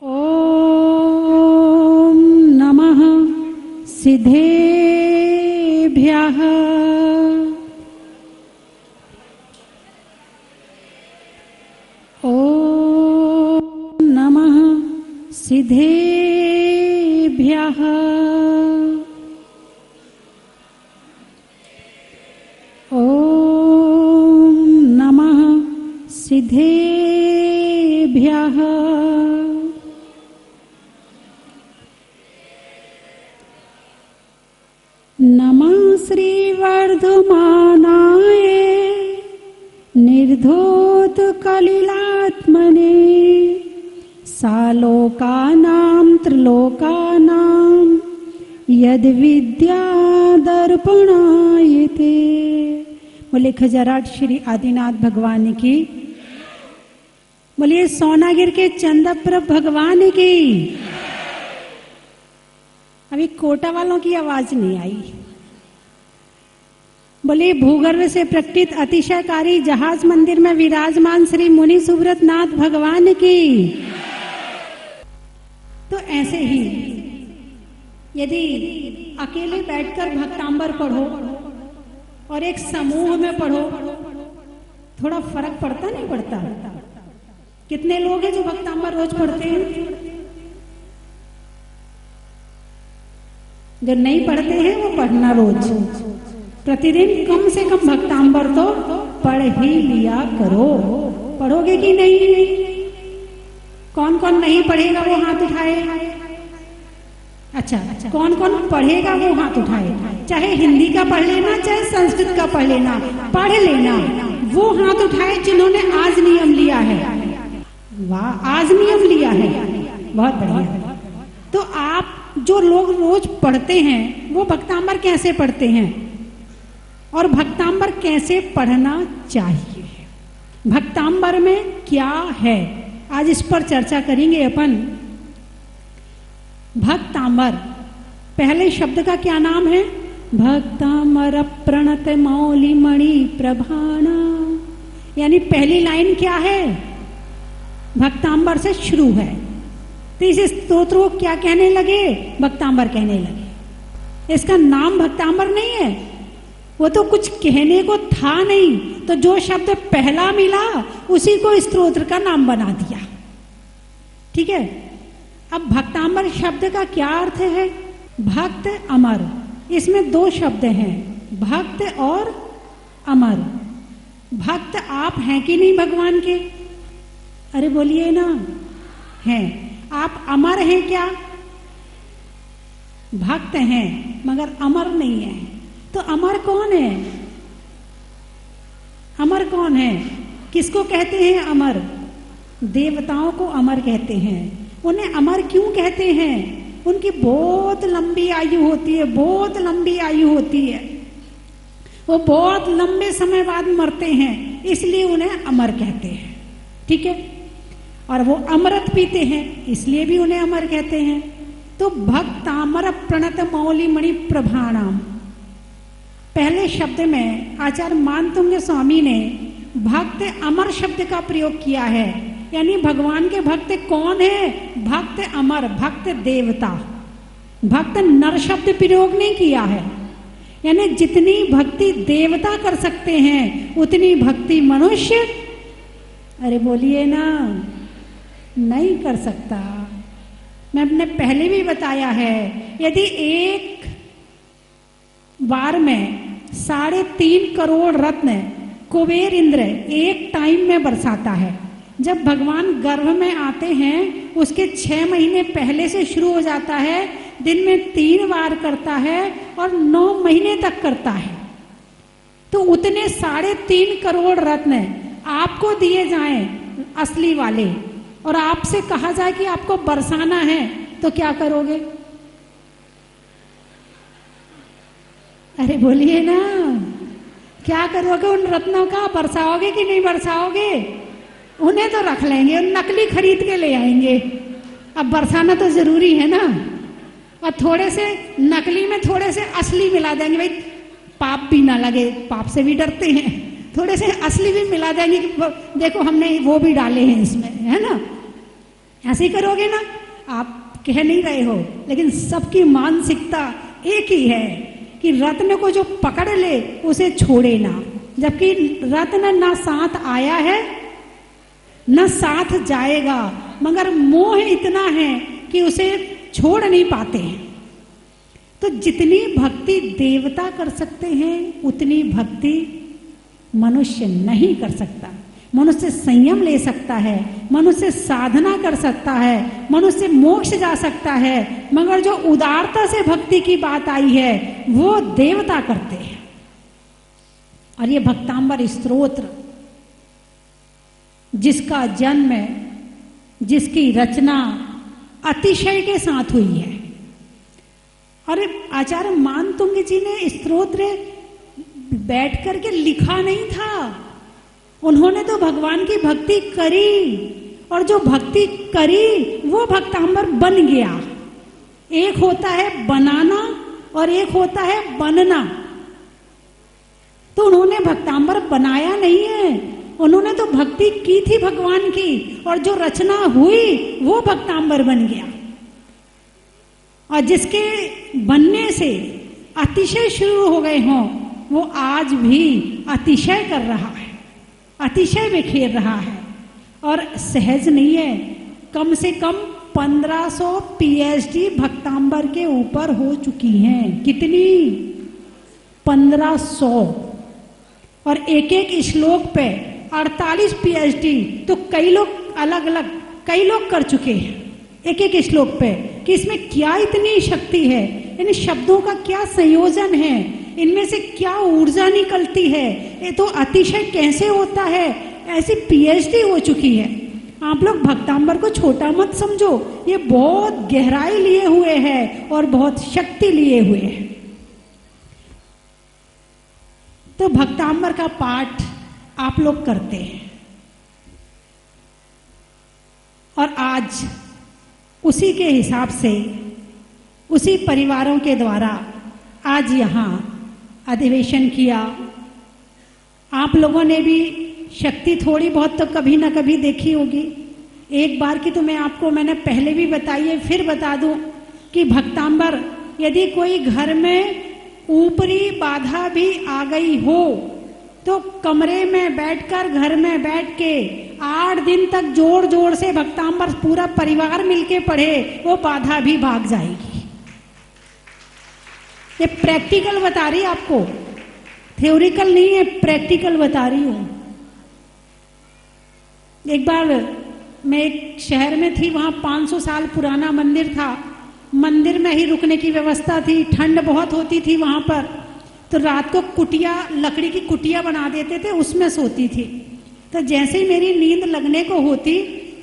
ओम नमः सिद्धेभ्यः। ओम नमः सिद्धेभ्यः। ओम नमः सिद्धेभ्यः। नमः श्री वर्धमानाय निर्धोत कलिलात्मने सालोकानां त्रिलोकानां यद विद्या दर्पणायते। बोले खजराट श्री आदिनाथ भगवान की। बोलिए सोनागिर के चंद्रप्रभ भगवान की। अभी कोटा वालों की आवाज नहीं आई। बोले भूगर्भ से प्रकटित अतिशयकारी जहाज मंदिर में विराजमान श्री मुनि सुब्रत नाथ भगवान की। तो ऐसे ही यदि अकेले बैठकर भक्तांबर पढ़ो और एक समूह में पढ़ो, थोड़ा फर्क पड़ता नहीं पड़ता? कितने लोग हैं जो भक्तांबर रोज पढ़ते हैं? जो नहीं पढ़ते हैं वो पढ़ना रोज, प्रतिदिन कम से कम भक्तांबर तो पढ़ ही लिया करो। पढ़ोगे कि नहीं? कौन कौन नहीं पढ़ेगा वो हाथ उठाए। अच्छा, कौन कौन पढ़ेगा वो हाथ उठाए। चाहे हिंदी का पढ़ लेना, चाहे संस्कृत का पढ़ लेना, पढ़ लेना। वो हाथ उठाए जिन्होंने आज नियम लिया है। वाह, आज नियम लिया है, बहुत बढ़िया। तो आप जो लोग रोज पढ़ते हैं वो भक्तांबर कैसे पढ़ते हैं और भक्तांबर कैसे पढ़ना चाहिए, भक्तांबर में क्या है, आज इस पर चर्चा करेंगे अपन। भक्तांबर, पहले शब्द का क्या नाम है? भक्तांबर प्रणत मौली मणि प्रभाना। यानी पहली लाइन क्या है? भक्तांबर से शुरू है। तो इस स्तोत्र को क्या कहने लगे? भक्तांबर कहने लगे। इसका नाम भक्तांबर नहीं है, वो तो कुछ कहने को था नहीं, तो जो शब्द पहला मिला उसी को स्तोत्र का नाम बना दिया। ठीक है। अब भक्तांबर शब्द का क्या अर्थ है? भक्त अमर। इसमें दो शब्द हैं, भक्त और अमर। भक्त आप हैं कि नहीं भगवान के? अरे बोलिए ना, हैं। आप अमर हैं क्या? भक्त हैं मगर अमर नहीं है। तो अमर कौन है? अमर कौन है? किसको कहते हैं अमर? देवताओं को अमर कहते हैं। उन्हें अमर क्यों कहते हैं? उनकी बहुत लंबी आयु होती है, बहुत लंबी आयु होती है। वो बहुत लंबे समय बाद मरते हैं, इसलिए उन्हें अमर कहते हैं। ठीक है। और वो अमृत पीते हैं, इसलिए भी उन्हें अमर कहते हैं। तो भक्तामर प्रणत मौली मणि प्रभाणाम, पहले शब्द में आचार्य मानतुंग स्वामी ने भक्त अमर शब्द का प्रयोग किया है। यानी भगवान के भक्त कौन है? भक्त अमर, भक्त देवता। भक्त नर शब्द प्रयोग नहीं किया है। यानी जितनी भक्ति देवता कर सकते हैं उतनी भक्ति मनुष्य, अरे बोलिए ना, नहीं कर सकता। मैंने पहले भी बताया है, यदि एक बार में 3.5 करोड़ रत्न कुबेर इंद्र एक टाइम में बरसाता है। जब भगवान गर्भ में आते हैं उसके 6 महीने पहले से शुरू हो जाता है, दिन में 3 बार करता है और 9 महीने तक करता है। तो उतने 3.5 करोड़ रत्न आपको दिए जाएं असली वाले, और आपसे कहा जाए कि आपको बरसाना है, तो क्या करोगे? अरे बोलिए ना, क्या करोगे उन रत्नों का? बरसाओगे कि नहीं बरसाओगे? उन्हें तो रख लेंगे, नकली खरीद के ले आएंगे। अब बरसाना तो जरूरी है ना, और थोड़े से नकली में थोड़े से असली मिला देंगे, भाई पाप भी ना लगे, पाप से भी डरते हैं, थोड़े से असली भी मिला देंगे कि देखो हमने वो भी डाले हैं इसमें, है ना। ऐसे ही करोगे ना, आप कह नहीं रहे हो, लेकिन सबकी मानसिकता एक ही है कि रत्न को जो पकड़ ले उसे छोड़े ना, जबकि रत्न ना साथ आया है न साथ जाएगा, मगर मोह इतना है कि उसे छोड़ नहीं पाते हैं। तो जितनी भक्ति देवता कर सकते हैं उतनी भक्ति मनुष्य नहीं कर सकता। मनुष्य संयम ले सकता है, मनुष्य साधना कर सकता है, मनुष्य मोक्ष जा सकता है, मगर जो उदारता से भक्ति की बात आई है वो देवता करते हैं। और ये भक्तांबर स्तोत्र जिसका जन्म, जिसकी रचना अतिशय के साथ हुई है, और आचार्य मानतुंग जी ने स्तोत्र बैठ करके लिखा नहीं था, उन्होंने तो भगवान की भक्ति करी, और जो भक्ति करी वो भक्तांबर बन गया। एक होता है बनाना और एक होता है बनना। तो उन्होंने भक्तांबर बनाया नहीं है, उन्होंने तो भक्ति की थी भगवान की, और जो रचना हुई वो भक्तांबर बन गया। और जिसके बनने से अतिशय शुरू हो गए हों वो आज भी अतिशय कर रहा है, अतिशय बिखेर रहा है, और सहज नहीं है। कम से कम 1500 PhD भक्तांबर के ऊपर हो चुकी हैं। कितनी? 1500। और एक एक श्लोक पे 48 PhD। तो कई लोग अलग अलग कई लोग कर चुके हैं एक एक श्लोक पे, कि इसमें क्या इतनी शक्ति है, इन शब्दों का क्या संयोजन है, इनमें से क्या ऊर्जा निकलती है, ये तो अतिशय कैसे होता है। ऐसी PhD हो चुकी है। आप लोग भक्तांबर को छोटा मत समझो, ये बहुत गहराई लिए हुए है और बहुत शक्ति लिए हुए है। तो भक्तांबर का पाठ आप लोग करते हैं, और आज उसी के हिसाब से, उसी परिवारों के द्वारा आज यहाँ अधिवेशन किया। आप लोगों ने भी शक्ति थोड़ी बहुत तो कभी ना कभी देखी होगी। एक बार की तो मैंने पहले भी बताई है, फिर बता दूं कि भक्तांबर, यदि कोई घर में ऊपरी बाधा भी आ गई हो तो कमरे में बैठकर, घर में बैठ के 8 दिन तक जोर जोर से भक्तांबर पूरा परिवार मिलके पढ़े, वो बाधा भी भाग जाएगी। ये प्रैक्टिकल बता रही आपको, थ्योरिकल नहीं है, प्रैक्टिकल बता रही हूं। एक बार मैं एक शहर में थी, वहां 500 साल पुराना मंदिर था। मंदिर में ही रुकने की व्यवस्था थी, ठंड बहुत होती थी वहां पर, तो रात को कुटिया, लकड़ी की कुटिया बना देते थे, उसमें सोती थी। तो जैसे ही मेरी नींद लगने को होती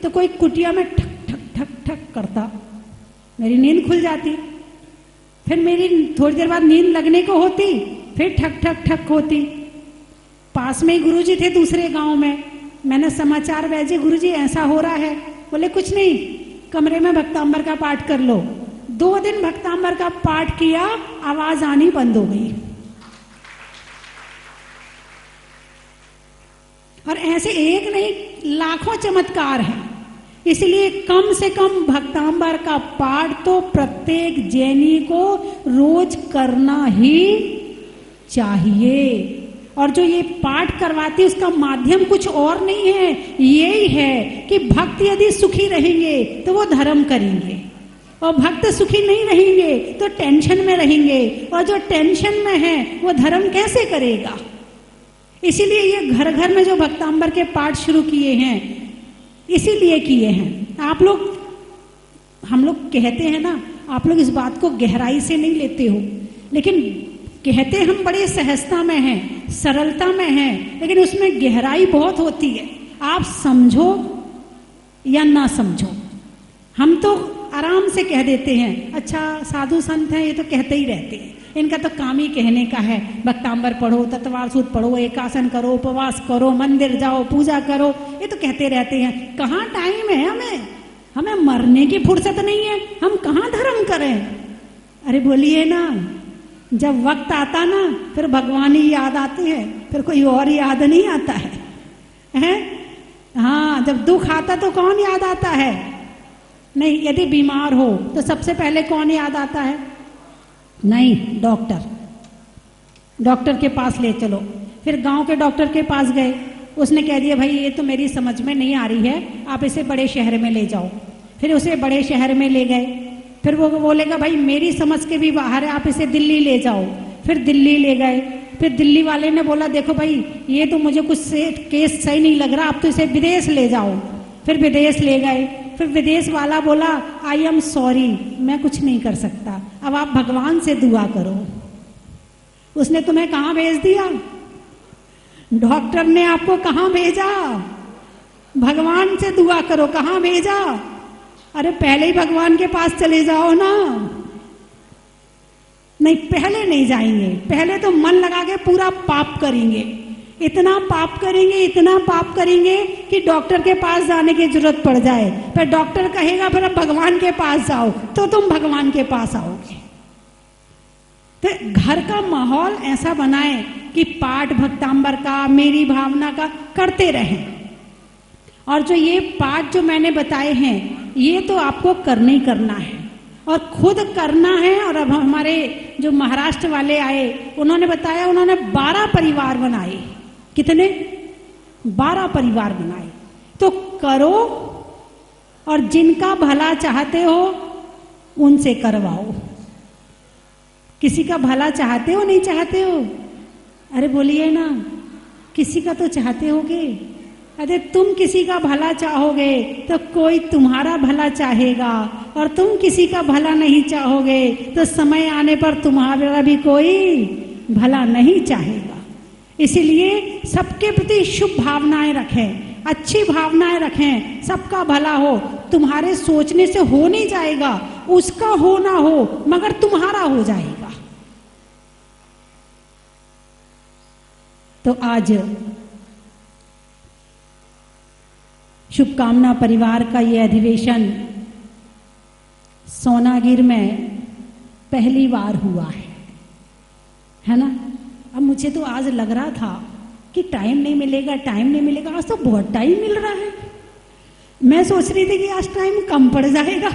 तो कोई कुटिया में ठक ठक ठक ठक करता, मेरी नींद खुल जाती। फिर मेरी थोड़ी देर बाद नींद लगने को होती, फिर ठक ठक ठक होती। पास में ही गुरुजी थे दूसरे गांव में, मैंने समाचार भेजे, गुरुजी ऐसा हो रहा है। बोले कुछ नहीं, कमरे में भक्तांबर का पाठ कर लो। 2 दिन भक्तांबर का पाठ किया, आवाज आनी बंद हो गई। और ऐसे एक नहीं, लाखों चमत्कार हैं। इसलिए कम से कम भक्तांबर का पाठ तो प्रत्येक जैनी को रोज करना ही चाहिए। और जो ये पाठ करवाती है उसका माध्यम कुछ और नहीं है, यही है कि भक्त यदि सुखी रहेंगे तो वो धर्म करेंगे, और भक्त सुखी नहीं रहेंगे तो टेंशन में रहेंगे, और जो टेंशन में है वो धर्म कैसे करेगा। इसीलिए ये घर घर में जो भक्तांबर के पाठ शुरू किए हैं, इसीलिए किए हैं। आप लोग, हम लोग कहते हैं ना, आप लोग इस बात को गहराई से नहीं लेते हो, लेकिन कहते हम बड़े सहजता में हैं, सरलता में हैं, लेकिन उसमें गहराई बहुत होती है। आप समझो या ना समझो, हम तो आराम से कह देते हैं, अच्छा साधु संत हैं, ये तो कहते ही रहते हैं, इनका तो काम ही कहने का है। भक्तांबर पढ़ो, तत्वार सूत्र पढ़ो, एकासन करो, उपवास करो, मंदिर जाओ, पूजा करो, ये तो कहते रहते हैं। कहाँ टाइम है हमें मरने की फुर्सत नहीं है, हम कहाँ धर्म करें। अरे बोलिए ना, जब वक्त आता ना फिर भगवान ही याद आते हैं, फिर कोई और याद नहीं आता है, हैं? हाँ, जब दुख आता तो कौन याद आता है? नहीं, यदि बीमार हो तो सबसे पहले कौन याद आता है? नहीं, डॉक्टर। डॉक्टर के पास ले चलो। फिर गांव के डॉक्टर के पास गए, उसने कह दिया भाई ये तो मेरी समझ में नहीं आ रही है, आप इसे बड़े शहर में ले जाओ। फिर उसे बड़े शहर में ले गए, फिर वो बोलेगा भाई मेरी समझ के भी बाहर है, आप इसे दिल्ली ले जाओ। फिर दिल्ली ले गए, फिर दिल्ली वाले ने बोला देखो भाई ये तो मुझे कुछ से केस सही नहीं लग रहा, आप तो इसे विदेश ले जाओ। फिर विदेश ले गए, फिर विदेश वाला बोला आई एम सॉरी, मैं कुछ नहीं कर सकता, अब आप भगवान से दुआ करो। उसने तुम्हें कहाँ भेज दिया? डॉक्टर ने आपको कहाँ भेजा? भगवान से दुआ करो, कहाँ भेजा? अरे पहले ही भगवान के पास चले जाओ ना। नहीं, पहले नहीं जाएंगे, पहले तो मन लगा के पूरा पाप करेंगे, इतना पाप करेंगे, इतना पाप करेंगे कि डॉक्टर के पास जाने की जरूरत पड़ जाए। फिर डॉक्टर कहेगा फिर अब भगवान के पास जाओ, तो तुम भगवान के पास आओगे। तो घर का माहौल ऐसा बनाए कि पाठ भक्तांबर का, मेरी भावना का करते रहें। और जो ये पाठ जो मैंने बताए हैं ये तो आपको करना ही करना है और खुद करना है। और अब हमारे जो महाराष्ट्र वाले आए उन्होंने बताया, उन्होंने 12 परिवार बनाए। कितने? 12 परिवार बनाए। तो करो और जिनका भला चाहते हो उनसे करवाओ। किसी का भला चाहते हो, नहीं चाहते हो? अरे बोलिए ना, किसी का तो चाहते होगे। अरे तुम किसी का भला चाहोगे तो कोई तुम्हारा भला चाहेगा, और तुम किसी का भला नहीं चाहोगे तो समय आने पर तुम्हारा भी कोई भला नहीं चाहेगा। इसीलिए सबके प्रति शुभ भावनाएं रखें, अच्छी भावनाएं रखें, सबका भला हो। तुम्हारे सोचने से हो नहीं जाएगा, उसका हो ना हो मगर तुम्हारा हो जाएगा। तो आज शुभकामना परिवार का ये अधिवेशन सोनागिर में पहली बार हुआ है ना। अब मुझे तो आज लग रहा था कि टाइम नहीं मिलेगा, टाइम नहीं मिलेगा। आज तो बहुत टाइम मिल रहा है। मैं सोच रही थी कि आज टाइम कम पड़ जाएगा,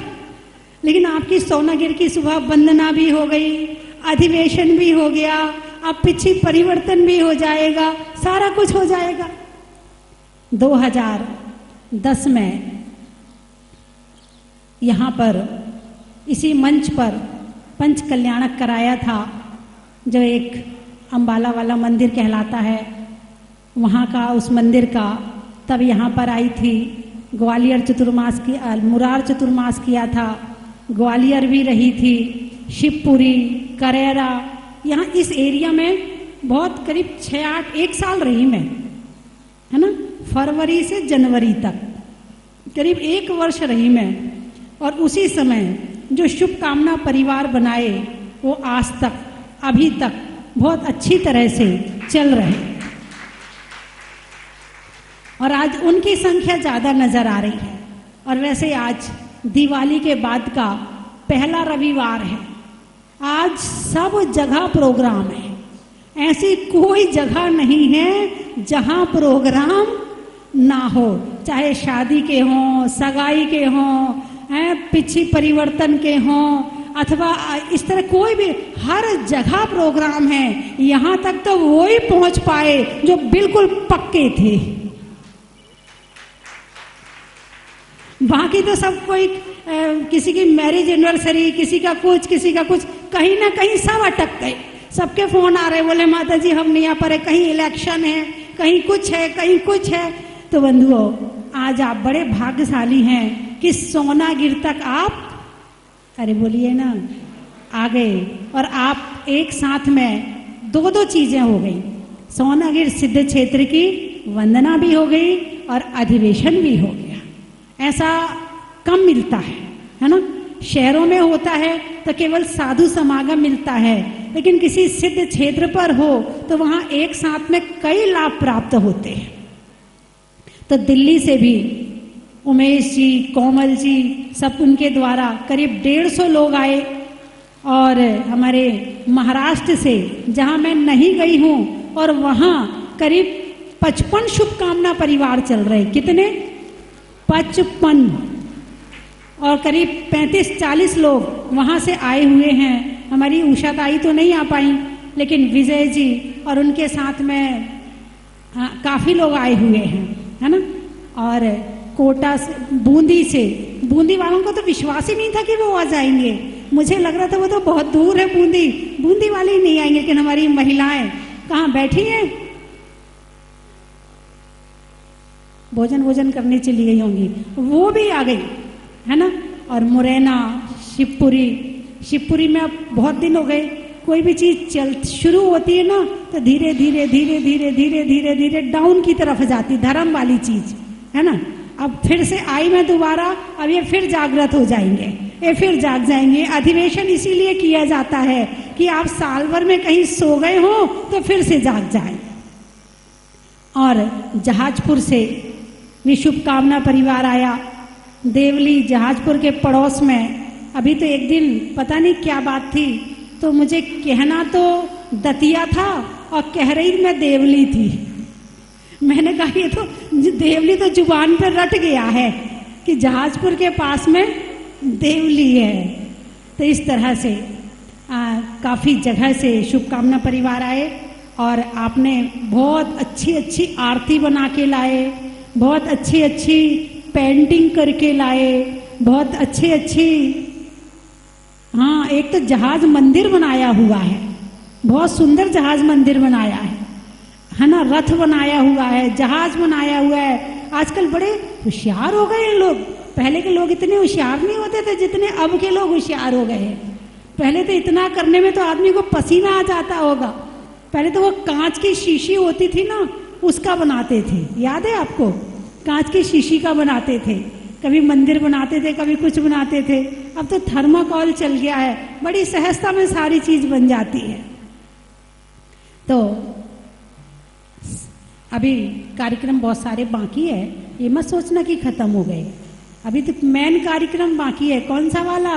लेकिन आपकी सोनागिर की सुबह वंदना भी हो गई, अधिवेशन भी हो गया, अब पिछी परिवर्तन भी हो जाएगा, सारा कुछ हो जाएगा। 2010 में यहाँ पर इसी मंच पर पंच कल्याणक कराया था, जो एक अंबाला वाला मंदिर कहलाता है, वहाँ का उस मंदिर का तब यहाँ पर आई थी। ग्वालियर चतुर्मास की, मुरार चतुर्मास किया था, ग्वालियर भी रही थी, शिवपुरी, करेरा, यहाँ इस एरिया में बहुत करीब 6-8 एक साल रही मैं, है ना। फरवरी से जनवरी तक करीब 1 वर्ष रही मैं। और उसी समय जो शुभकामना परिवार बनाए वो आज तक, अभी तक बहुत अच्छी तरह से चल रहे हैं। और आज उनकी संख्या ज़्यादा नज़र आ रही है। और वैसे आज दिवाली के बाद का पहला रविवार है। आज सब जगह प्रोग्राम है, ऐसी कोई जगह नहीं है जहां प्रोग्राम ना हो, चाहे शादी के हों, सगाई के हों, पिछी परिवर्तन के हों, अथवा इस तरह कोई भी, हर जगह प्रोग्राम है। यहाँ तक तो वो ही पहुंच पाए जो बिल्कुल पक्के थे, बाकी तो सब कोई किसी की मैरिज एनिवर्सरी, किसी का कुछ, किसी का कुछ, कहीं ना कहीं सब अटक गए। सबके फोन आ रहे, बोले माता जी हम नहीं आ पा रहे, कहीं इलेक्शन है, कहीं कुछ है, कहीं कुछ है। तो बंधुओं, आज आप बड़े भाग्यशाली हैं कि सोनागिर तक आप, अरे बोलिए ना, आ गए। और आप एक साथ में 2 चीजें हो गई, सोनागिर सिद्ध क्षेत्र की वंदना भी हो गई और अधिवेशन भी हो गया। ऐसा कम मिलता है ना। शहरों में होता है तो केवल साधु समागम मिलता है, लेकिन किसी सिद्ध क्षेत्र पर हो तो वहां एक साथ में कई लाभ प्राप्त होते हैं। तो दिल्ली से भी उमेश जी, कोमल जी, सब उनके द्वारा करीब 150 लोग आए और हमारे महाराष्ट्र से, जहाँ मैं नहीं गई हूँ, और वहाँ करीब 55 शुभकामना परिवार चल रहे। कितने? 55। और करीब 35-40 लोग वहाँ से आए हुए हैं। हमारी उषा ताई तो नहीं आ पाई, लेकिन विजय जी और उनके साथ में काफ़ी लोग आए हुए हैं, है ना। और कोटा से, बूंदी वालों को तो विश्वास ही नहीं था कि वो आ जाएंगे। मुझे लग रहा था वो तो बहुत दूर है, बूंदी वाले ही नहीं आएंगे, लेकिन हमारी महिलाएं कहाँ बैठी हैं, भोजन करने चली गई होंगी, वो भी आ गई, है ना। और मुरैना, शिवपुरी में अब बहुत दिन हो गए, कोई भी चीज शुरू होती है ना तो धीरे धीरे डाउन की तरफ जाती, धर्म वाली चीज, है ना। अब फिर से आई मैं दोबारा, अब ये फिर जागृत हो जाएंगे, ये फिर जाग जाएंगे। अधिवेशन इसीलिए किया जाता है कि आप साल भर में कहीं सो गए हो तो फिर से जाग जाए। और जहाजपुर से भी शुभकामना परिवार आया, देवली जहाजपुर के पड़ोस में। अभी तो एक दिन पता नहीं क्या बात थी, तो मुझे कहना तो दतिया था और कह रही मैं देवली थी। मैंने कहा ये तो देवली तो जुबान पर रट गया है कि जहाजपुर के पास में देवली है। तो इस तरह से काफ़ी जगह से शुभकामना परिवार आए और आपने बहुत अच्छी आरती बना के लाए, बहुत अच्छी पेंटिंग करके लाए, बहुत अच्छी हाँ, एक तो जहाज मंदिर बनाया हुआ है, बहुत सुंदर जहाज मंदिर बनाया है ना। रथ बनाया हुआ है, जहाज बनाया हुआ है। आजकल बड़े होशियार हो गए हैं लोग। पहले के लोग इतने होशियार नहीं होते थे जितने अब के लोग होशियार हो गए हैं। पहले तो इतना करने में तो आदमी को पसीना आ जाता होगा। पहले तो वो कांच की शीशी होती थी ना, उसका बनाते थे, याद है आपको? कांच की शीशी का बनाते थे, कभी मंदिर बनाते थे, कभी कुछ बनाते थे। अब तो थर्माकोल चल गया है, बड़ी सहजता में सारी चीज बन जाती है। तो अभी कार्यक्रम बहुत सारे बाकी है, ये मत सोचना कि खत्म हो गए। अभी तो मेन कार्यक्रम बाकी है। कौन सा वाला?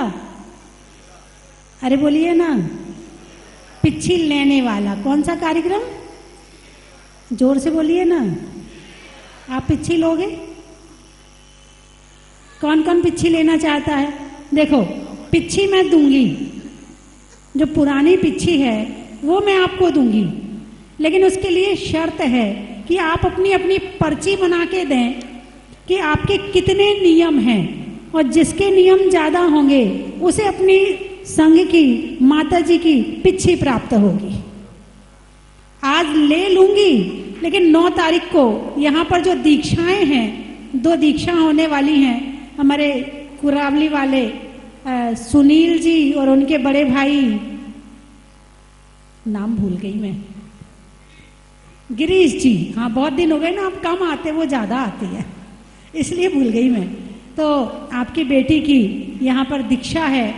अरे बोलिए ना, पिच्छी लेने वाला। कौन सा कार्यक्रम? जोर से बोलिए ना। आप पिच्छी लोगे? कौन कौन पिच्छी लेना चाहता है? देखो, पिच्छी मैं दूंगी, जो पुरानी पिच्छी है वो मैं आपको दूंगी, लेकिन उसके लिए शर्त है कि आप अपनी अपनी पर्ची बना के दें कि आपके कितने नियम हैं, और जिसके नियम ज्यादा होंगे उसे अपनी संघ की माता जी की पिच्छी प्राप्त होगी। आज ले लूंगी, लेकिन 9 तारीख को यहाँ पर जो दीक्षाएं हैं, 2 दीक्षा होने वाली हैं। हमारे कुरावली वाले सुनील जी और उनके बड़े भाई, नाम भूल गई मैं, गिरीश जी। हाँ, बहुत दिन हो गए ना, आप कम आते, वो ज्यादा आती है, इसलिए भूल गई मैं। तो आपकी बेटी की यहाँ पर दीक्षा है,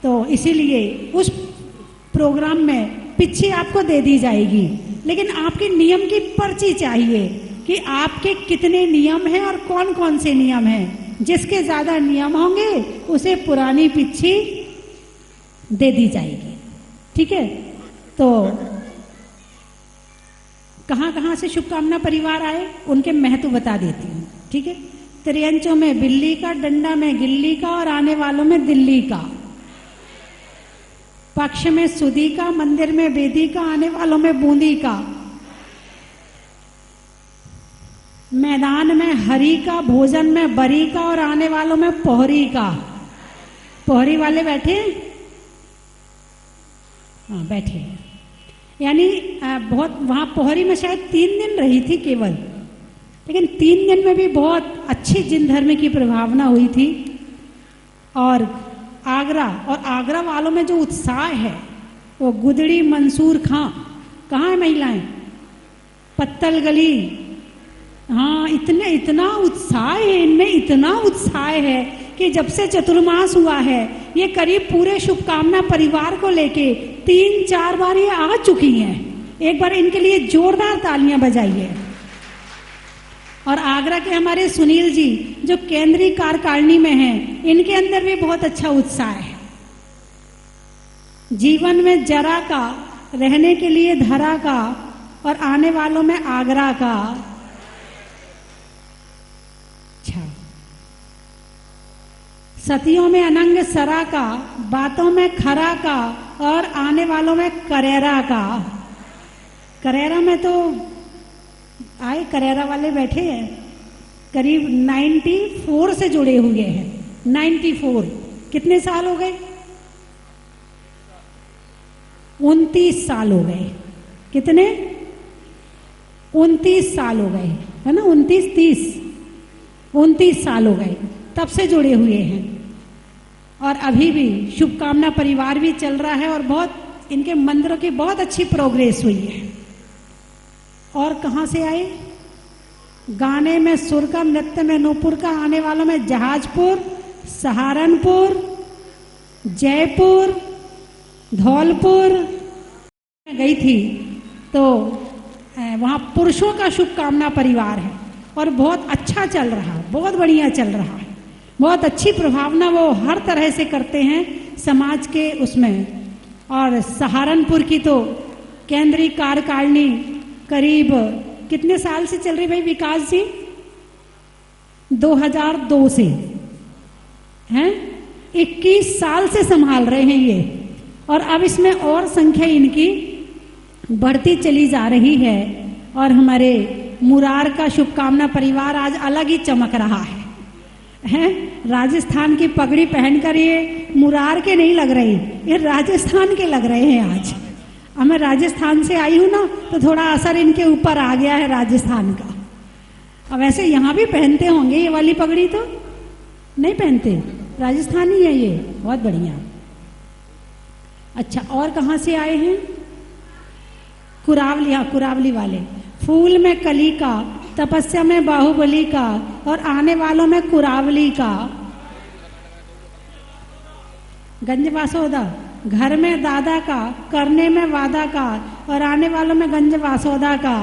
तो इसीलिए उस प्रोग्राम में पिच्छी आपको दे दी जाएगी, लेकिन आपके नियम की पर्ची चाहिए कि आपके कितने नियम हैं और कौन कौन से नियम हैं। जिसके ज्यादा नियम होंगे उसे पुरानी पिच्छी दे दी जाएगी, ठीक है। तो कहाँ कहाँ से शुभकामना परिवार आए उनके महत्व बता देती हूँ, ठीक है। त्रियंचों में बिल्ली का, डंडा में गिल्ली का, और आने वालों में दिल्ली का। पक्ष में सुदी का, मंदिर में बेदी का, आने वालों में बूंदी का। मैदान में हरी का, भोजन में बरी का, और आने वालों में पोहरी का। पोहरी वाले बैठे? हाँ, बैठे। यानी बहुत, वहां पोहरी में शायद 3 दिन रही थी केवल, लेकिन 3 दिन में भी बहुत अच्छी जिन धर्म की प्रभावना हुई थी। और आगरा वालों में जो उत्साह है, वो गुदड़ी, मंसूर खां, कहाँ है महिलाएं? पत्तल गली। हाँ, इतना उत्साह है इनमें, इतना उत्साह है कि जब से चतुर्मास हुआ है, ये करीब पूरे शुभकामना परिवार को लेके 3-4 बार ये आ चुकी हैं। एक बार इनके लिए जोरदार तालियां बजाइए। और आगरा के हमारे सुनील जी जो केंद्रीय कार्यकारिणी में हैं, इनके अंदर भी बहुत अच्छा उत्साह है। जीवन में जरा का, रहने के लिए धरा का, और आने वालों में आगरा का। अच्छा, सतियों में अनंग सरा का, बातों में खरा का, और आने वालों में करेरा का। करेरा में तो आए, करेरा वाले बैठे हैं, करीब 94 से जुड़े हुए हैं। 94 कितने साल हो गए? 29 साल हो गए। कितने? 29 साल हो गए, है ना? 29 30 29 साल हो गए, तब से जुड़े हुए हैं। और अभी भी शुभकामना परिवार भी चल रहा है और बहुत इनके मंदिरों की बहुत अच्छी प्रोग्रेस हुई है। और कहाँ से आए? गाने में सुर का, नृत्य में नूपुर का, आने वालों में जहाजपुर, सहारनपुर, जयपुर, धौलपुर गई थी तो वहाँ पुरुषों का शुभकामना परिवार है और बहुत अच्छा चल रहा, बहुत बढ़िया चल रहा है, बहुत अच्छी प्रभावना वो हर तरह से करते हैं समाज के उसमें। और सहारनपुर की तो केंद्रीय कार्यकारिणी करीब कितने साल से चल रही भाई विकास जी? 2002 से हैं, 21 साल से संभाल रहे हैं ये। और अब इसमें और संख्या इनकी बढ़ती चली जा रही है। और हमारे मुरार का शुभकामना परिवार आज अलग ही चमक रहा है, हैं? राजस्थान की पगड़ी पहनकर ये मुरार के नहीं लग रही, ये राजस्थान के लग रहे हैं आज। अब मैं राजस्थान से आई हूँ ना, तो थोड़ा असर इनके ऊपर आ गया है राजस्थान का। अब वैसे यहाँ भी पहनते होंगे ये वाली पगड़ी, तो नहीं पहनते, राजस्थानी है ये, बहुत बढ़िया। अच्छा, और कहाँ से आए हैं? कुरावली, हाँ कुरावली वाले। फूल में कली का, तपस्या में बाहुबली का, और आने वालों में कुरावली का। गंज वासोदा, घर में दादा का, करने में वादा का, और आने वालों में गंज वासोदा का।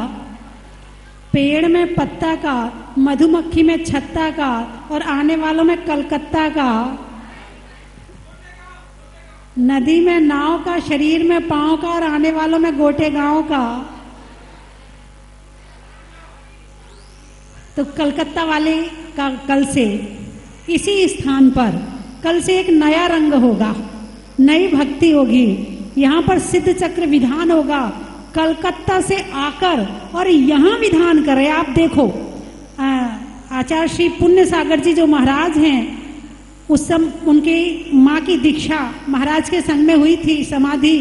पेड़ में पत्ता का, मधुमक्खी में छत्ता का, और आने वालों में कलकत्ता का। नदी में नाव का, शरीर में पांव का, और आने वालों में गोटे गांव का। तो कलकत्ता वाले का कल से इसी स्थान पर, कल से एक नया रंग होगा, नई भक्ति होगी। यहाँ पर सिद्ध चक्र विधान होगा। कलकत्ता से आकर और यहाँ विधान करे। आप देखो, आचार्य श्री पुण्य सागर जी जो महाराज हैं, उस समय उनकी माँ की दीक्षा महाराज के संग में हुई थी, समाधि,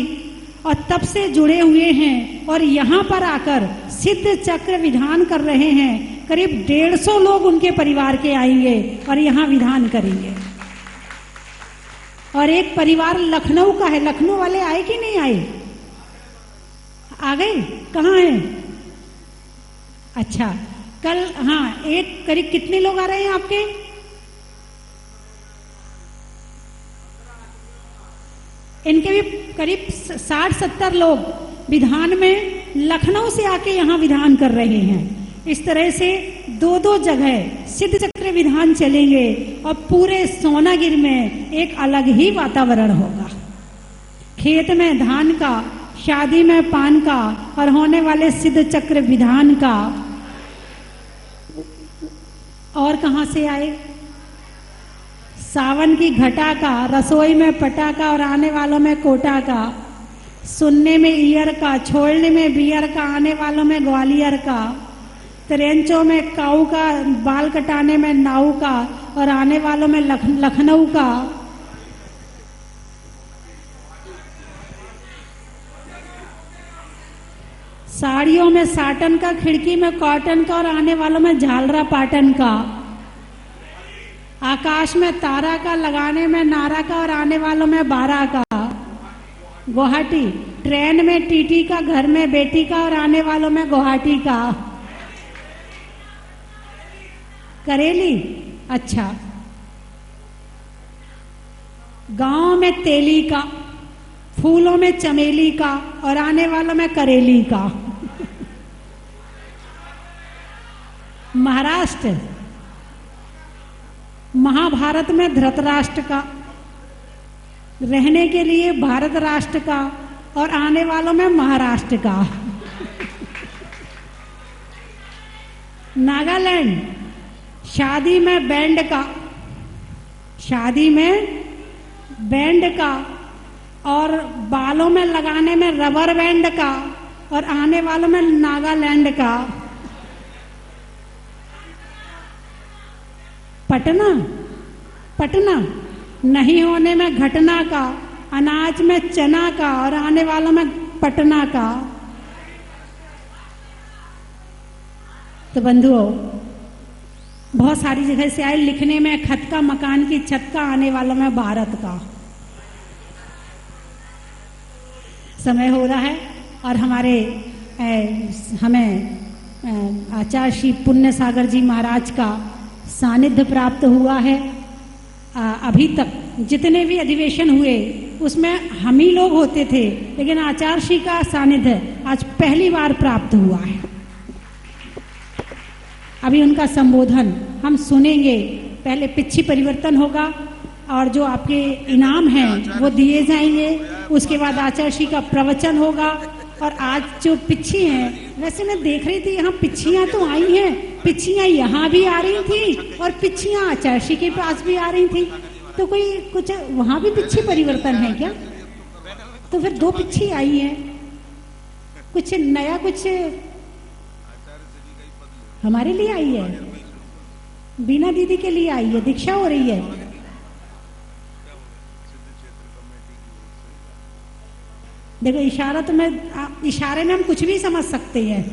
और तब से जुड़े हुए हैं। और यहाँ पर आकर सिद्ध चक्र विधान कर रहे हैं। करीब 150 लोग उनके परिवार के आएंगे और यहाँ विधान करेंगे। और एक परिवार लखनऊ का है, लखनऊ वाले आए कि नहीं आए? आ गए? कहाँ है? अच्छा, कल, हाँ, एक करीब कितने लोग आ रहे हैं आपके? इनके भी करीब 60-70 लोग विधान में लखनऊ से आके यहाँ विधान कर रहे हैं। इस तरह से 2-2 जगह सिद्ध चक्र विधान चलेंगे और पूरे सोनागिर में एक अलग ही वातावरण होगा। खेत में धान का, शादी में पान का, और होने वाले सिद्ध चक्र विधान का। और कहाँ से आए? सावन की घटा का, रसोई में पटाखा, और आने वालों में कोटा का। सुनने में ईयर का, छोड़ने में बियर का, आने वालों में ग्वालियर का। त्रेंचों में काऊ का, बाल कटाने में नाऊ का, और आने वालों में लखनऊ का। साड़ियों में साटन का, खिड़की में कॉटन का, और आने वालों में झालरा पाटन का। आकाश में तारा का, लगाने में नारा का, और आने वालों में बारा का। गुवाहाटी, ट्रेन में टीटी का, घर में बेटी का, और आने वालों में गुवाहाटी का। करेली, अच्छा, गांव में तेली का, फूलों में चमेली का, और आने वालों में करेली का। महाराष्ट्र, महाभारत में धृतराष्ट्र का, रहने के लिए भारत राष्ट्र का और आने वालों में महाराष्ट्र का। नागालैंड शादी में बैंड का, शादी में बैंड का और बालों में लगाने में रबर बैंड का और आने वालों में नागालैंड का। पटना, पटना नहीं होने में घटना का, अनाज में चना का और आने वालों में पटना का। तो बंधुओं, बहुत सारी जगह से आए लिखने में खत का, मकान की छत का, आने वालों में भारत का। समय हो रहा है और हमारे हमें आचार्य श्री पुण्य सागर जी महाराज का सानिध्य प्राप्त हुआ है। अभी तक जितने भी अधिवेशन हुए उसमें हम ही लोग होते थे, लेकिन आचार्य श्री का सानिध्य आज पहली बार प्राप्त हुआ है। अभी उनका संबोधन हम सुनेंगे। पहले पिच्छी परिवर्तन होगा और जो आपके इनाम हैं वो दिए जाएंगे। उसके बाद आचार्य श्री का प्रवचन होगा। और आज जो पिच्छी हैं, वैसे मैं देख रही थी यहाँ पिच्छियाँ तो आई हैं, पिच्छियाँ यहाँ भी आ रही थी और पिच्छियाँ आचार्य श्री के पास भी आ रही थी। तो कोई कुछ वहाँ भी पिच्छी परिवर्तन है क्या? तो फिर 2 पिच्छी आई हैं। कुछ नया, कुछ हमारे लिए आई है, बीना दीदी के लिए आई है, दीक्षा हो रही है। देखो इशारा तो मैं, इशारे में हम कुछ भी समझ सकते हैं,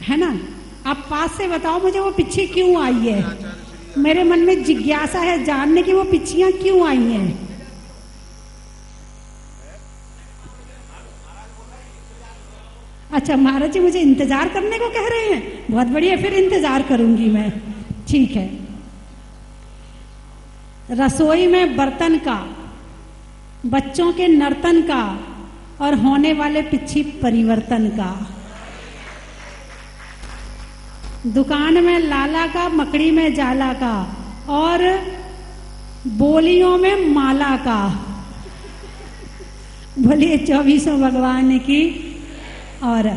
है ना। आप पास से बताओ मुझे वो पिच्छी क्यों आई है। मेरे मन में जिज्ञासा है जानने की वो पिच्छियां क्यों आई हैं। अच्छा महाराज जी मुझे इंतजार करने को कह रहे हैं, बहुत बढ़िया, फिर इंतजार करूंगी मैं। ठीक है। रसोई में बर्तन का, बच्चों के नर्तन का और होने वाले पिच्छी परिवर्तन का। दुकान में लाला का, मकड़ी में जाला का और बोलियों में माला का। बोलिए 24 भगवान की। और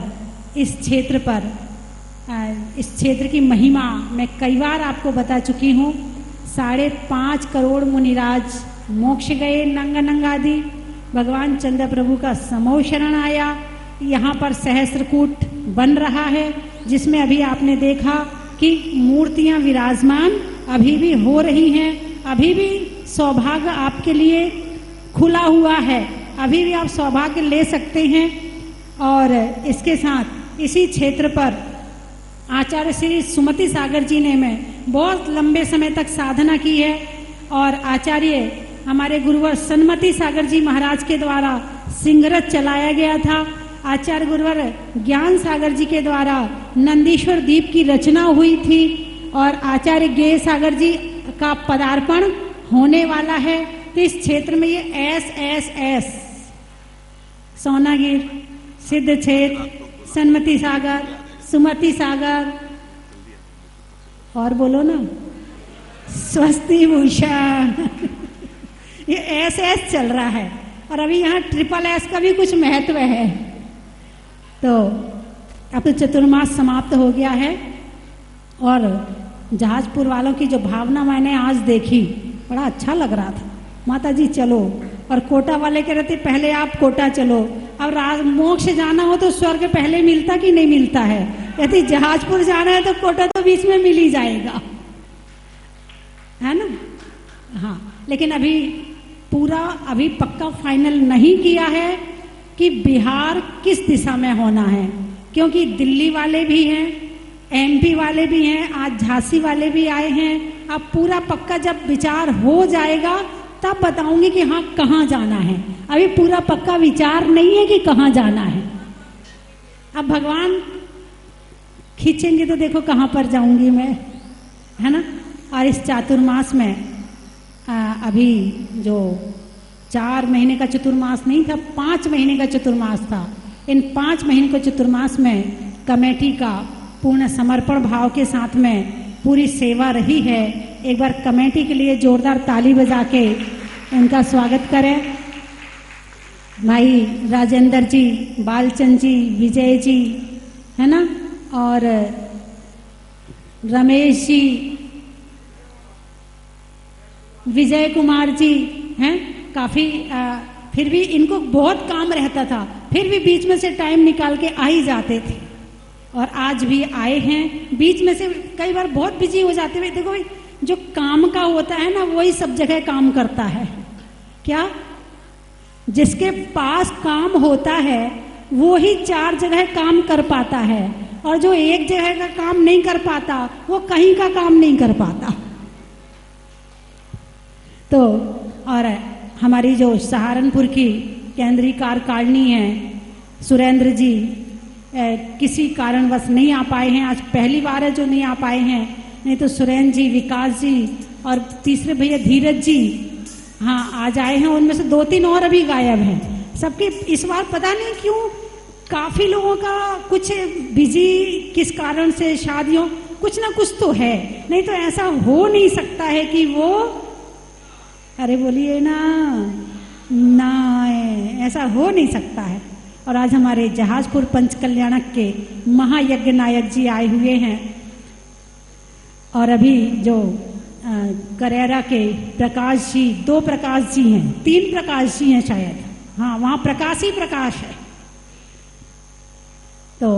इस क्षेत्र पर, इस क्षेत्र की महिमा मैं कई बार आपको बता चुकी हूँ। 5.5 करोड़ मुनिराज मोक्ष गए नंग नंगादि। भगवान चंद्र प्रभु का समूह शरण आया। यहाँ पर सहस्त्रकूट बन रहा है, जिसमें अभी आपने देखा कि मूर्तियां विराजमान अभी भी हो रही हैं। अभी भी सौभाग्य आपके लिए खुला हुआ है, अभी भी आप सौभाग्य ले सकते हैं। और इसके साथ इसी क्षेत्र पर आचार्य श्री सुमति सागर जी ने मैं बहुत लंबे समय तक साधना की है। और आचार्य हमारे गुरुवर सन्मति सागर जी महाराज के द्वारा सिंगरथ चलाया गया था। आचार्य गुरुवर ज्ञान सागर जी के द्वारा नंदीश्वर दीप की रचना हुई थी। और आचार्य गेय सागर जी का पदार्पण होने वाला है। तो इस क्षेत्र में ये एस सोनागिर, सिद्ध क्षेत्र, सन्मति सागर, सुमति सागर और बोलो ना स्वस्ति भूषण, ये एस चल रहा है। और अभी यहाँ SSS का भी कुछ महत्व है। तो अब तो चतुर्मास समाप्त हो गया है। और जहाजपुर वालों की जो भावना मैंने आज देखी, बड़ा अच्छा लग रहा था। माता जी चलो, और कोटा वाले कह रहे थे पहले आप कोटा चलो। अब मोक्ष जाना हो तो स्वर्ग पहले मिलता कि नहीं मिलता है। यदि जहाजपुर जाना है तो कोटा तो बीच में मिल ही जाएगा, है ना। हाँ, लेकिन अभी पूरा अभी पक्का फाइनल नहीं किया है कि बिहार किस दिशा में होना है, क्योंकि दिल्ली वाले भी हैं, MP वाले भी हैं, आज झांसी वाले भी आए हैं। अब पूरा पक्का जब विचार हो जाएगा तब बताऊंगी कि हाँ कहाँ जाना है। अभी पूरा पक्का विचार नहीं है कि कहाँ जाना है। अब भगवान खींचेंगे तो देखो कहाँ पर जाऊंगी मैं, है ना। और इस चातुर्मास में अभी जो 4 महीने का चतुर्मास नहीं था, 5 महीने का चतुर्मास था। इन 5 महीने के चतुर्मास में कमेटी का पूर्ण समर्पण भाव के साथ में पूरी सेवा रही है। एक बार कमेटी के लिए जोरदार ताली बजा के उनका स्वागत करें। भाई राजेंद्र जी, बालचंद जी, विजय जी, है ना, और रमेश जी, विजय कुमार जी हैं। काफ़ी फिर भी इनको बहुत काम रहता था, फिर भी बीच में से टाइम निकाल के आ ही जाते थे और आज भी आए हैं। बीच में से कई बार बहुत बिजी हो जाते हुए, देखो भाई जो काम का होता है ना वही सब जगह काम करता है। क्या? जिसके पास काम होता है वो ही 4 जगह काम कर पाता है, और जो एक जगह का काम नहीं कर पाता वो कहीं का काम नहीं कर पाता। तो और हमारी जो सहारनपुर की केंद्रीय कार्यकारिणी है, सुरेंद्र जी किसी कारणवश नहीं आ पाए हैं। आज पहली बार है जो नहीं आ पाए हैं, नहीं तो सुरेंद्र जी, विकास जी और तीसरे भैया धीरज जी हाँ आज आए हैं। उनमें से 2-3 और अभी गायब हैं। सबके इस बार पता नहीं क्यों काफ़ी लोगों का कुछ बिजी, किस कारण से, शादियों, कुछ ना कुछ तो है, नहीं तो ऐसा हो नहीं सकता है कि वो, अरे बोलिए ना ऐसा हो नहीं सकता है। और आज हमारे जहाजपुर पंचकल्याणक के महायज्ञ नायक जी आए हुए हैं, और अभी जो करेरा के प्रकाश जी, 2 प्रकाश जी हैं, 3 प्रकाश जी हैं शायद, हाँ वहाँ प्रकाश ही प्रकाश है। तो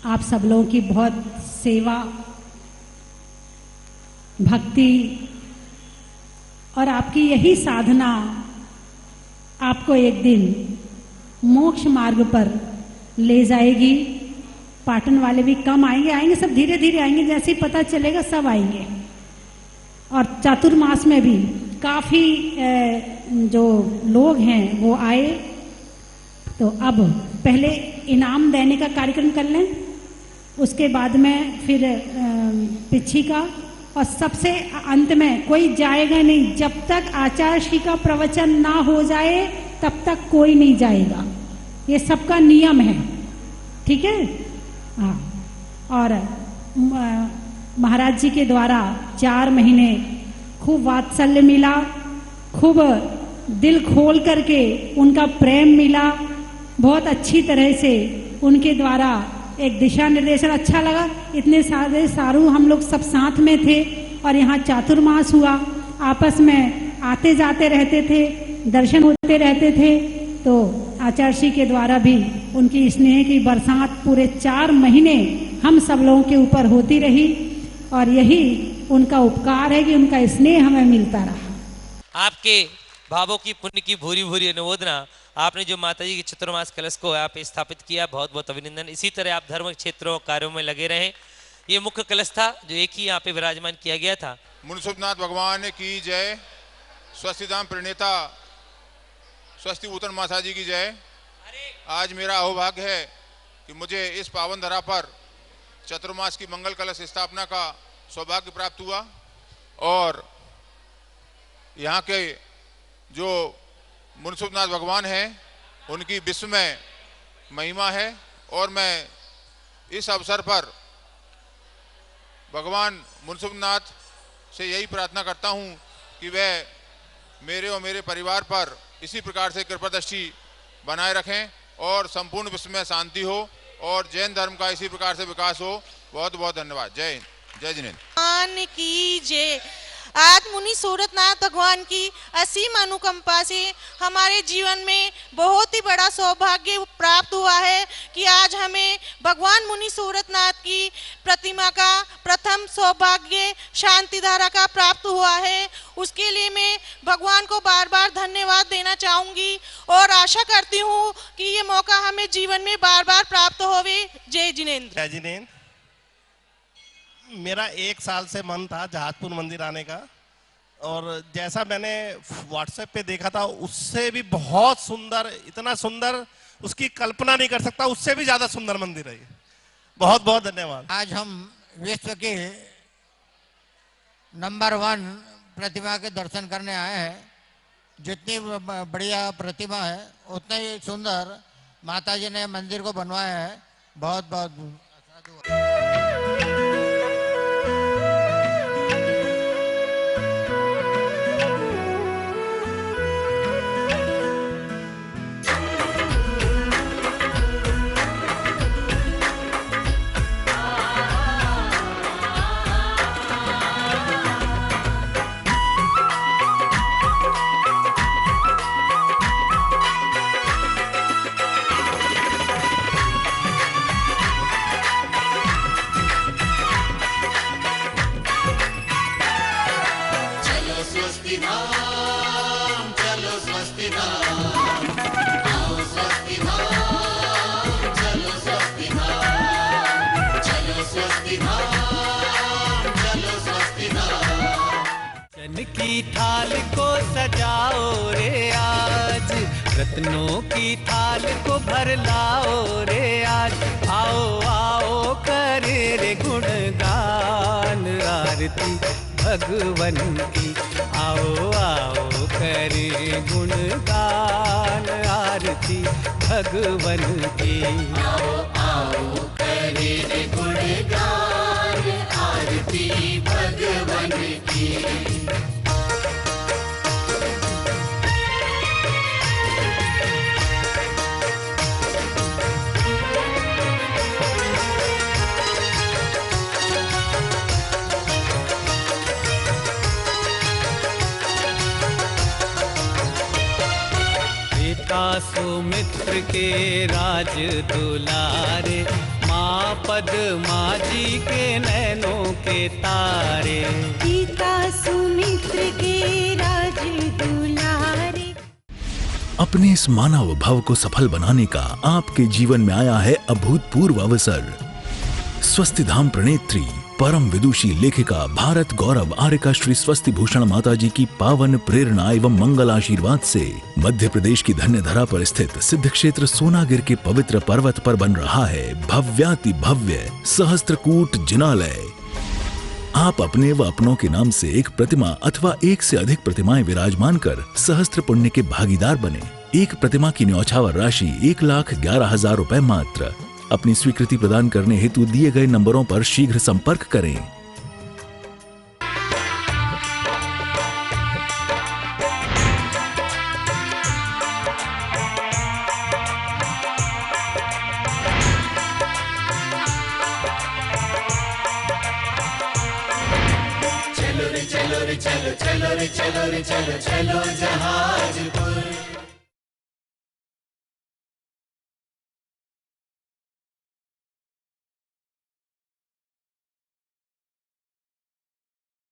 आप सब लोगों की बहुत सेवा, भक्ति और आपकी यही साधना आपको एक दिन मोक्ष मार्ग पर ले जाएगी। पाटन वाले भी कम आएंगे, सब धीरे धीरे आएंगे, जैसे ही पता चलेगा सब आएंगे। और चातुर्मास में भी काफ़ी जो लोग हैं वो आए। तो अब पहले इनाम देने का कार्यक्रम कर लें, उसके बाद में फिर पिछी का, और सबसे अंत में कोई जाएगा नहीं जब तक आचार्य श्री का प्रवचन ना हो जाए, तब तक कोई नहीं जाएगा। ये सबका नियम है, ठीक है? हाँ। और महाराज जी के द्वारा 4 महीने खूब वात्सल्य मिला, खूब दिल खोल करके उनका प्रेम मिला, बहुत अच्छी तरह से उनके द्वारा एक दिशा निर्देशन अच्छा लगा। इतने सारे सारू हम लोग सब साथ में थे, और यहाँ चातुर्मास हुआ, आपस में आते जाते रहते थे, दर्शन होते रहते थे। तो आचार्य श्री के द्वारा भी उनकी स्नेह की बरसात पूरे 4 महीने हम सब लोगों के ऊपर होती रही, और यही उनका उपकार है कि उनका स्नेह हमें मिलता रहा। आपके भावों की पुण्य की भूरी भूरी अनुमोदना। आपने जो माता जी के चतुर्मास कलश को आप स्थापित किया, बहुत बहुत अभिनंदन। इसी तरह आप धर्म क्षेत्रों कार्यों में लगे रहें। ये मुख्य कलश था जो एक ही यहाँ पे विराजमान किया गया था। मुनसुबनाथ भगवान की जय, स्वस्ति धाम प्रणेता स्वस्ति भूतन माता जी की जय। आज मेरा अहोभाग्य है कि मुझे इस पावन धरा पर चतुर्मास की मंगल कलश स्थापना का सौभाग्य प्राप्त हुआ, और यहाँ के जो मुनसुबनाथ भगवान हैं उनकी विश्व में महिमा है। और मैं इस अवसर पर भगवान मुनसुबनाथ से यही प्रार्थना करता हूँ कि वह मेरे और मेरे परिवार पर इसी प्रकार से कृपा दृष्टि बनाए रखें, और संपूर्ण विश्व में शांति हो, और जैन धर्म का इसी प्रकार से विकास हो। बहुत बहुत धन्यवाद। जय हिंद, जय जिनेन्द्र। भगवान की जय। आज मुनि सूरतनाथ भगवान की असीम अनुकंपा से हमारे जीवन में बहुत ही बड़ा सौभाग्य प्राप्त हुआ है कि आज हमें भगवान मुनि सूरतनाथ की प्रतिमा का प्रथम सौभाग्य शांति धारा का प्राप्त हुआ है। उसके लिए मैं भगवान को बार बार धन्यवाद देना चाहूंगी, और आशा करती हूँ कि ये मौका हमें जीवन में बार बार प्राप्त होवे। जय जिनेन्द्र। जय जिनेन्द्र। मेरा 1 साल से मन था जहाजपुर मंदिर आने का, और जैसा मैंने व्हाट्सएप पे देखा था उससे भी बहुत सुंदर, इतना सुंदर उसकी कल्पना नहीं कर सकता, उससे भी ज्यादा सुंदर मंदिर है। बहुत बहुत धन्यवाद। आज हम विश्व के नंबर 1 प्रतिमा के दर्शन करने आए हैं। जितनी बढ़िया प्रतिमा है उतना ही सुंदर माताजी ने मंदिर को बनवाया है। बहुत बहुत चन की थाल को सजाओ रे आज, रत्नों की थाल को भर लाओ रे आज। आओ आओ करे रे गुणगान आरती भगवन की। आओ आओ करे गुणगान आरती भगवन की। आओ आओ करे रे गुणगान आरती भगवन की। सुमित्र के राज दुलारे, माँ पद्मा जी के नैनों के तारे। सीता सुमित्र के राज दुलारे। अपने इस मानव भव को सफल बनाने का आपके जीवन में आया है अभूतपूर्व अवसर। स्वस्तिधाम प्रणेत्री परम विदुषी लेखिका भारत गौरव आर्यका श्री स्वस्ति भूषण माता जी की पावन प्रेरणा एवं मंगल आशीर्वाद से मध्य प्रदेश की धन्य धरा पर स्थित सिद्ध क्षेत्र सोनागिर के पवित्र पर्वत पर बन रहा है भव्याति भव्य सहस्त्रकूट जिनालय। आप अपने व अपनों के नाम से एक प्रतिमा अथवा एक से अधिक प्रतिमाएं विराजमान कर सहस्त्र पुण्य के भागीदार बने। एक प्रतिमा की न्यौछावर राशि 1,11,000 रुपए मात्र। अपनी स्वीकृति प्रदान करने हेतु दिए गए नंबरों पर शीघ्र संपर्क करें। चलो रे चलो रे चलो चलो रे चलो रे चलो चलो जहाजपुर।